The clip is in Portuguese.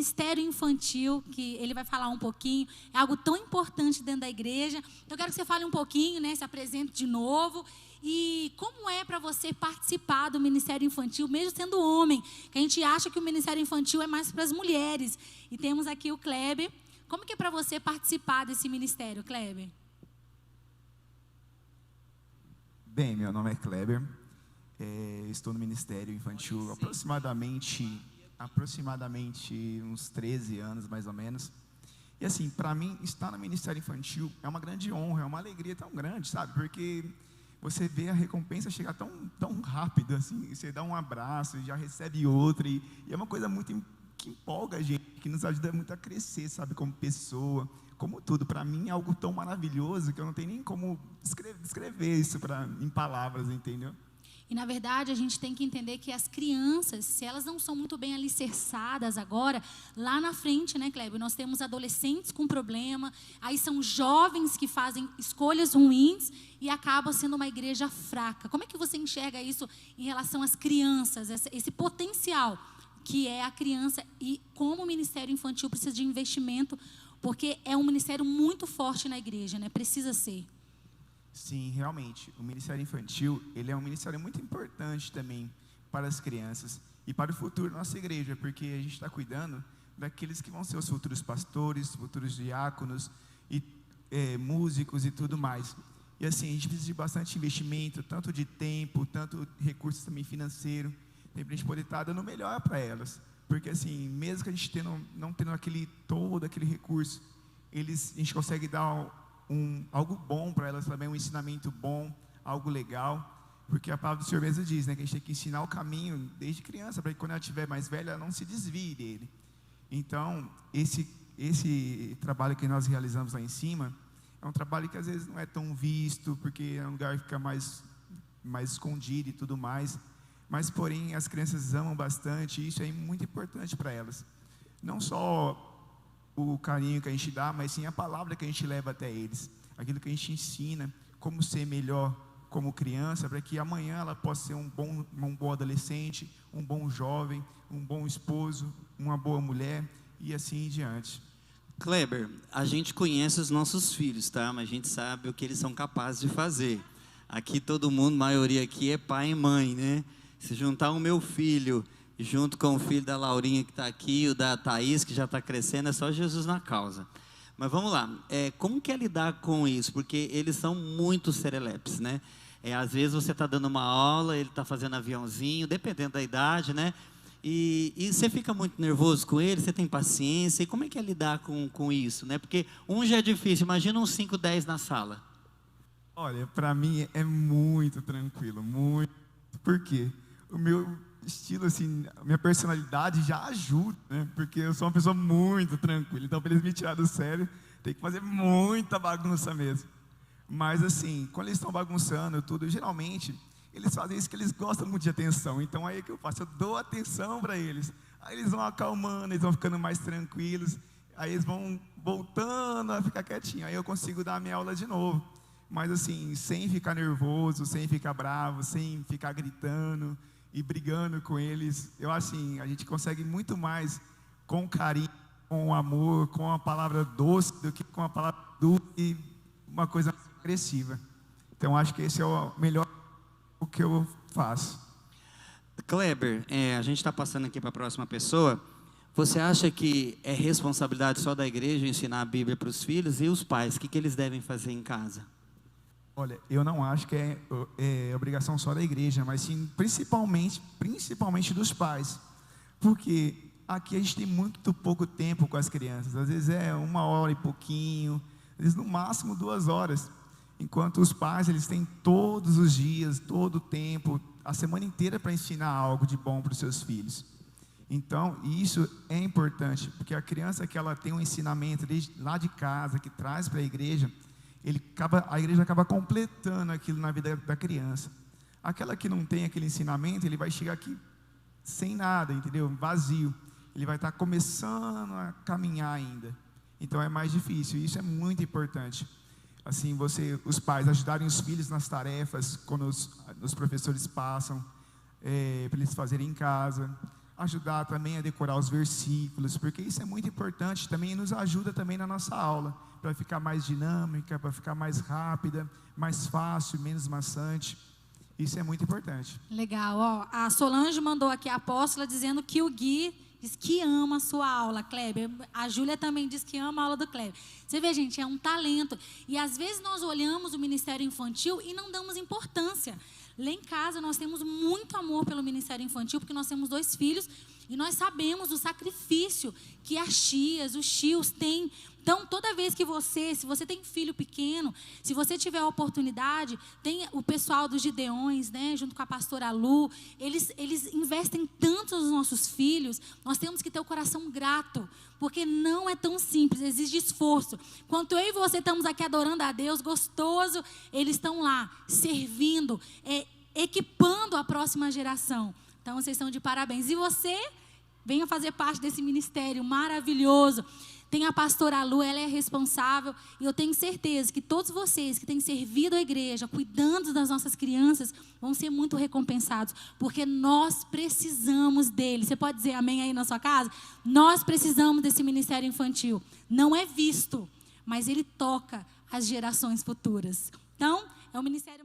ministério infantil, que ele vai falar um pouquinho, é algo tão importante dentro da igreja. Então, eu quero que você fale um pouquinho, né, se apresente de novo. E como é para você participar do ministério infantil, mesmo sendo homem? Que a gente acha que o ministério infantil é mais para as mulheres. E temos aqui o Kleber. Como que é para você participar desse ministério, Kleber? Bem, meu nome é Kleber. Estou no Ministério Infantil aproximadamente uns 13 anos, mais ou menos. E assim, para mim, estar no Ministério Infantil é uma grande honra, é uma alegria tão grande, sabe? Porque você vê a recompensa chegar tão rápido, assim, você dá um abraço e já recebe outro, e é uma coisa muito que empolga a gente, que nos ajuda muito a crescer, sabe? Como pessoa, como tudo. Para mim é algo tão maravilhoso que eu não tenho nem como descrever isso em palavras, entendeu? E, na verdade, a gente tem que entender que as crianças, se elas não são muito bem alicerçadas agora, lá na frente, né, Kleber, nós temos adolescentes com problema, aí são jovens que fazem escolhas ruins e acabam sendo uma igreja fraca. Como é que você enxerga isso em relação às crianças, esse potencial que é a criança, e como o ministério infantil precisa de investimento, porque é um ministério muito forte na igreja, né? Precisa ser. Sim, realmente, o Ministério Infantil, ele é um ministério muito importante também para as crianças e para o futuro da nossa igreja, porque a gente está cuidando daqueles que vão ser os futuros pastores, futuros diáconos e músicos e tudo mais. E assim, a gente precisa de bastante investimento, tanto de tempo, tanto recursos também financeiro, para a gente poder estar dando o melhor para elas, porque assim, mesmo que a gente não tendo todo aquele recurso, a gente consegue dar algo bom para elas também, um ensinamento bom, algo legal, porque a palavra do Senhor mesmo diz, né, que a gente tem que ensinar o caminho desde criança, para que quando ela estiver mais velha, ela não se desvie dele. Então, esse trabalho que nós realizamos lá em cima, é um trabalho que às vezes não é tão visto, porque é um lugar que fica mais escondido e tudo mais, mas porém as crianças amam bastante, e isso é muito importante para elas, não só o carinho que a gente dá, mas sim a palavra que a gente leva até eles, aquilo que a gente ensina, como ser melhor como criança, para que amanhã ela possa ser um bom adolescente, um bom jovem, um bom esposo, uma boa mulher e assim em diante. Kleber, a gente conhece os nossos filhos, tá? Mas a gente sabe o que eles são capazes de fazer. Aqui todo mundo, a maioria aqui é pai e mãe, né? Se juntar o meu filho junto com o filho da Laurinha que está aqui, o da Thaís, que já está crescendo, é só Jesus na causa. Mas vamos lá, como que é lidar com isso? Porque eles são muito serelepes, né? Às vezes você está dando uma aula, ele está fazendo aviãozinho, dependendo da idade, né? E você fica muito nervoso com ele, você tem paciência, e como é que é lidar com isso, né? Porque já é difícil, imagina uns 5, 10 na sala. Olha, para mim é muito tranquilo, muito, porque o meu estilo, assim, a minha personalidade já ajuda, né? Porque eu sou uma pessoa muito tranquila, então para eles me tirar do sério, tem que fazer muita bagunça mesmo. Mas assim, quando eles estão bagunçando tudo, geralmente eles fazem isso que eles gostam muito de atenção, então aí é que eu faço, eu dou atenção para eles, aí eles vão acalmando, eles vão ficando mais tranquilos, aí eles vão voltando a ficar quietinho, aí eu consigo dar a minha aula de novo, mas assim, sem ficar nervoso, sem ficar bravo, sem ficar gritando e brigando com eles. Eu acho assim, a gente consegue muito mais com carinho, com amor, com a palavra doce, do que com a palavra dura e uma coisa agressiva. Então acho que esse é o melhor o que eu faço. Kleber, a gente está passando aqui para a próxima pessoa. Você acha que é responsabilidade só da igreja ensinar a Bíblia para os filhos? E os pais, o que eles devem fazer em casa? Olha, eu não acho que é obrigação só da igreja, mas sim principalmente dos pais, porque aqui a gente tem muito pouco tempo com as crianças, às vezes é 1 hora e pouquinho, às vezes no máximo 2 horas, enquanto os pais eles têm todos os dias, todo o tempo, a semana inteira para ensinar algo de bom para os seus filhos. Então, isso é importante, porque a criança que ela tem um ensinamento desde lá de casa, que traz para a igreja, a igreja acaba completando aquilo na vida da criança. Aquela que não tem aquele ensinamento, ele vai chegar aqui sem nada, entendeu? Vazio. Ele vai estar começando a caminhar ainda. Então é mais difícil, e isso é muito importante. Assim, os pais ajudarem os filhos nas tarefas, quando os professores passam, para eles fazerem em casa. ajudar também a decorar os versículos, porque isso é muito importante, também nos ajuda também na nossa aula, para ficar mais dinâmica, para ficar mais rápida, mais fácil, menos maçante. Isso é muito importante. Legal, ó. A Solange mandou aqui a apóstola dizendo que o Gui diz que ama a sua aula, Kleber. A Júlia também diz que ama a aula do Kleber. Você vê, gente, é um talento. E às vezes nós olhamos o Ministério Infantil e não damos importância. Lá em casa nós temos muito amor pelo Ministério Infantil, porque nós temos 2 filhos e nós sabemos o sacrifício que as tias, os tios têm. Então, toda vez que se você tem filho pequeno, se você tiver a oportunidade, tem o pessoal dos Gideões, né, junto com a pastora Lu, eles investem tanto nos nossos filhos, nós temos que ter o coração grato, porque não é tão simples, exige esforço. Enquanto eu e você estamos aqui adorando a Deus, gostoso, eles estão lá, servindo, equipando a próxima geração. Então, vocês estão de parabéns. E você, venha fazer parte desse ministério maravilhoso. Tem a pastora Lu, ela é responsável, e eu tenho certeza que todos vocês que têm servido a igreja, cuidando das nossas crianças, vão ser muito recompensados, porque nós precisamos dele. Você pode dizer amém aí na sua casa? Nós precisamos desse ministério infantil. Não é visto, mas ele toca as gerações futuras. Então, é um ministério